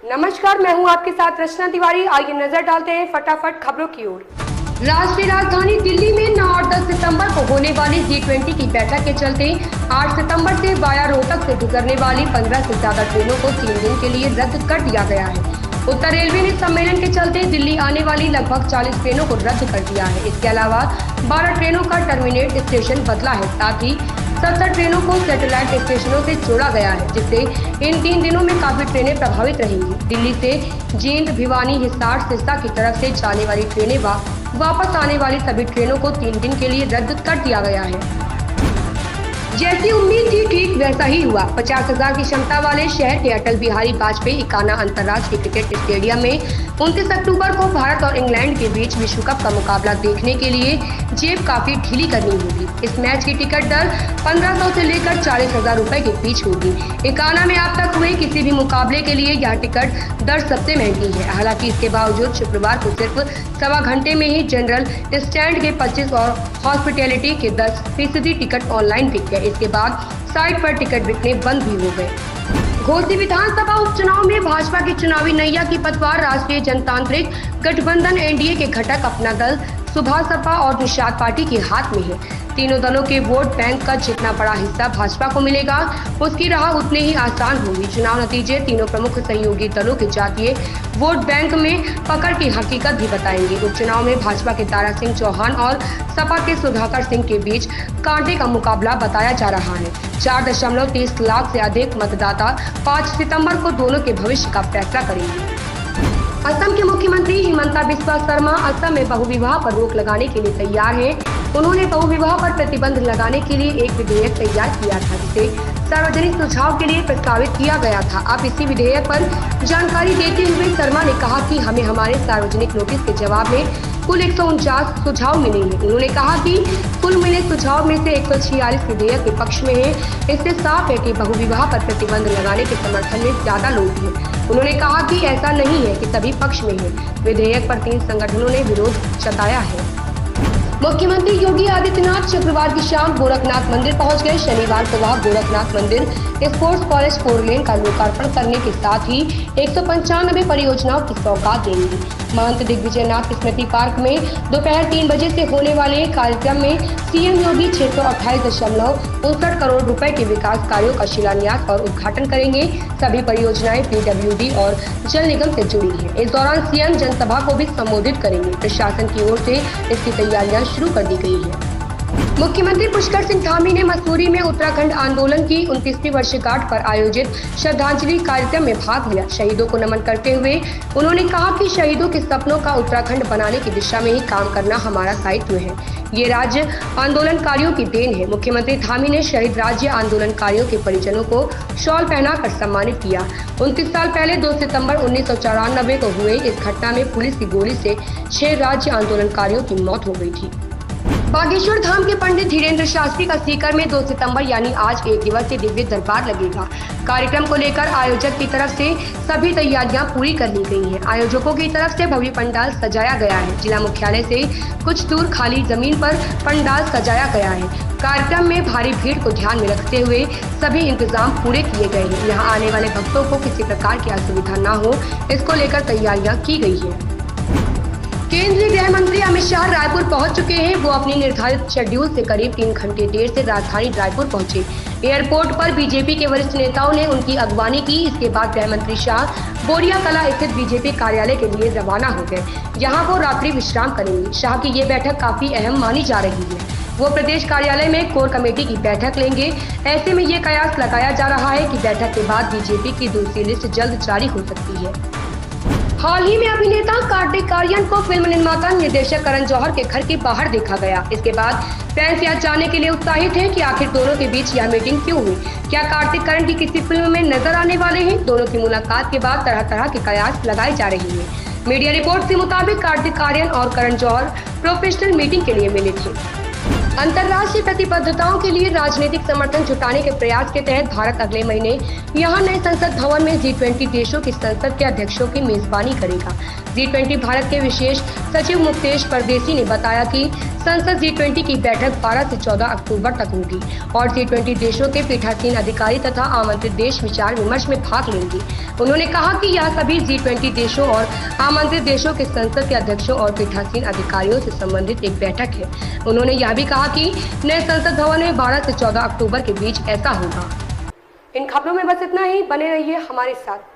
नमस्कार, मैं हूं आपके साथ रचना तिवारी। आइए नजर डालते हैं फटाफट खबरों की ओर। राष्ट्रीय राजधानी दिल्ली में 9 और 10 सितंबर को होने वाली G20 की बैठक के चलते 8 सितंबर से वाया रोहतक से गुजरने वाली 15 से ज्यादा ट्रेनों को 3 दिन के लिए रद्द कर दिया गया है। उत्तर रेलवे ने सम्मेलन के चलते दिल्ली आने वाली लगभग 40 ट्रेनों को रद्द कर दिया है। इसके अलावा 12 ट्रेनों का टर्मिनेट स्टेशन बदला है। साथ ही 70 ट्रेनों को सैटेलाइट स्टेशनों से जोड़ा गया है, जिससे इन 3 दिनों में काफी ट्रेनें प्रभावित रहेंगी। दिल्ली से जींद, भिवानी, हिसार, सिरसा की तरफ से जाने वाली ट्रेनें वापस आने वाली सभी ट्रेनों को 3 दिन के लिए रद्द कर दिया गया है। जैसी उम्मीद थी ठीक वैसा ही हुआ। 50,000 की क्षमता वाले शहर के अटल बिहारी वाजपेयी इकाना अंतर्राष्ट्रीय क्रिकेट स्टेडियम में 29 अक्टूबर को भारत और इंग्लैंड के बीच विश्व कप का मुकाबला देखने के लिए जेब काफी ढीली करनी होगी। इस मैच की टिकट दर 1500 से लेकर 40,000 रुपए के बीच होगी। इकाना में अब तक हुए किसी भी मुकाबले के लिए यह टिकट दर सबसे महंगी है। हालांकि इसके बावजूद शुक्रवार को सिर्फ सवा घंटे में ही जनरल स्टैंड के 25 और हॉस्पिटैलिटी के 10% टिकट ऑनलाइन बिक गए। इसके बाद साइट पर टिकट बिकने बंद भी हो गए। घोसी विधानसभा उपचुनाव में भाजपा की चुनावी नैया की पतवार राष्ट्रीय जनतांत्रिक गठबंधन एनडीए के घटक अपना दल, सुभाष सपा और निषाद पार्टी के हाथ में है। तीनों दलों के वोट बैंक का जितना बड़ा हिस्सा भाजपा को मिलेगा, उसकी राह उतनी ही आसान होगी। चुनाव नतीजे तीनों प्रमुख सहयोगी दलों के जातीय वोट बैंक में पकड़ की हकीकत भी बताएंगे। उपचुनाव में भाजपा के तारा सिंह चौहान और सपा के सुधाकर सिंह के बीच कांटे का मुकाबला बताया जा रहा है। 4.30 लाख से अधिक मतदाता 5 सितंबर को दोनों के भविष्य का फैसला करेंगे। असम के मुख्यमंत्री हिमंता बिस्वा शर्मा असम में बहुविवाह पर रोक लगाने के लिए तैयार हैं। उन्होंने बहुविवाह पर प्रतिबंध लगाने के लिए एक विधेयक तैयार किया था, जिसे सार्वजनिक सुझाव के लिए प्रस्तावित किया गया था। अब इसी विधेयक पर जानकारी देते हुए शर्मा ने कहा कि हमें हमारे सार्वजनिक नोटिस के जवाब में कुल 149 सुझाव मिले हैं। उन्होंने कहा कि कुल मिले सुझाव में से 146 विधेयक के पक्ष में है। इससे साफ है कि बहुविवाह पर प्रतिबंध लगाने के समर्थन में ज्यादा लोग हैं। उन्होंने कहा कि ऐसा नहीं है कि सभी पक्ष में है। विधेयक पर 3 संगठनों ने विरोध जताया है। मुख्यमंत्री योगी आदित्यनाथ शुक्रवार की शाम गोरखनाथ मंदिर पहुंच गए। शनिवार को वहां गोरखनाथ मंदिर स्पोर्ट्स कॉलेज 4 लेन का लोकार्पण करने के साथ ही 195 परियोजनाओं की सौगात देंगे। महंत दिग्विजयनाथ स्मृति पार्क में दोपहर 3 बजे से होने वाले कार्यक्रम में सीएम योगी 628.59 करोड़ रुपए के विकास कार्यों का शिलान्यास और उद्घाटन करेंगे। सभी परियोजनाएं पीडब्ल्यूडी और जल निगम से जुड़ी है। इस दौरान सीएम जनसभा को भी संबोधित करेंगे। प्रशासन की ओर से इसकी तैयारियां शुरू कर दी गई है। मुख्यमंत्री पुष्कर सिंह धामी ने मसूरी में उत्तराखंड आंदोलन की 29वीं वर्षगांठ पर आयोजित श्रद्धांजलि कार्यक्रम में भाग लिया। शहीदों को नमन करते हुए उन्होंने कहा कि शहीदों के सपनों का उत्तराखंड बनाने की दिशा में ही काम करना हमारा दायित्व है। ये राज्य आंदोलनकारियों की देन है। मुख्यमंत्री धामी ने शहीद राज्य आंदोलनकारियों के परिजनों को शॉल पहनाकर सम्मानित किया। 29 साल पहले 2 सितंबर 1994 को हुए इस घटना में पुलिस की गोली से 6 राज्य आंदोलनकारियों की मौत हो गई थी। बागेश्वर धाम के पंडित धीरेन्द्र शास्त्री का सीकर में 2 सितंबर यानी आज 1 दिवसीय दिव्य दरबार लगेगा। कार्यक्रम को लेकर आयोजक की तरफ से सभी तैयारियां पूरी कर ली गई हैं। आयोजकों की तरफ से भव्य पंडाल सजाया गया है। जिला मुख्यालय से कुछ दूर खाली जमीन पर पंडाल सजाया गया है। कार्यक्रम में भारी भीड़ को ध्यान में रखते हुए सभी इंतजाम पूरे किए गए हैं। यहाँ आने वाले भक्तों को किसी प्रकार की असुविधा न हो, इसको लेकर तैयारियां की गई है। केंद्रीय गृह मंत्री अमित शाह रायपुर पहुंच चुके हैं। वो अपनी निर्धारित शेड्यूल से करीब 3 घंटे देर से राजधानी रायपुर पहुंचे। एयरपोर्ट पर बीजेपी के वरिष्ठ नेताओं ने उनकी अगवानी की। इसके बाद गृह मंत्री शाह बोरिया कला स्थित बीजेपी कार्यालय के लिए रवाना हो गए। यहाँ वो रात्रि विश्राम करेंगे। शाह की ये बैठक काफी अहम मानी जा रही है। वो प्रदेश कार्यालय में कोर कमेटी की बैठक लेंगे। ऐसे में ये कयास लगाया जा रहा है कि बैठक के बाद बीजेपी की दूसरी लिस्ट जल्द जारी हो सकती है। हाल ही में अभिनेता कार्तिक आर्यन को फिल्म निर्माता निर्देशक करण जौहर के घर के बाहर देखा गया। इसके बाद फैंस यह जानने के लिए उत्साहित हैं कि आखिर दोनों के बीच यह मीटिंग क्यों हुई। क्या कार्तिक करण की किसी फिल्म में नजर आने वाले हैं? दोनों की मुलाकात के बाद तरह तरह के कयास लगाए जा रहे हैं। मीडिया रिपोर्ट के मुताबिक कार्तिक आर्यन और करण जौहर प्रोफेशनल मीटिंग के लिए मिले थे। अंतर्राष्ट्रीय प्रतिबद्धताओं के लिए राजनीतिक समर्थन जुटाने के प्रयास के तहत भारत अगले महीने यहां नए संसद भवन में G20 देशों की संसद के अध्यक्षों की मेजबानी करेगा। G20 भारत के विशेष सचिव मुक्तेश परदेसी ने बताया कि संसद G20 की बैठक 12 से 14 अक्टूबर तक होगी और G20 देशों के पीठासीन अधिकारी तथा आमंत्रित देश विचार विमर्श में भाग लेंगे। उन्होंने कहा कि यह सभी G20 देशों और आमंत्रित देशों के संसद के अध्यक्षों और पीठासीन अधिकारियों से संबंधित एक बैठक है। उन्होंने यह भी कहा कि नए संसद भवन में 12 से 14 अक्टूबर के बीच ऐसा होगा। इन खबरों में बस इतना ही, बने रहिए हमारे साथ।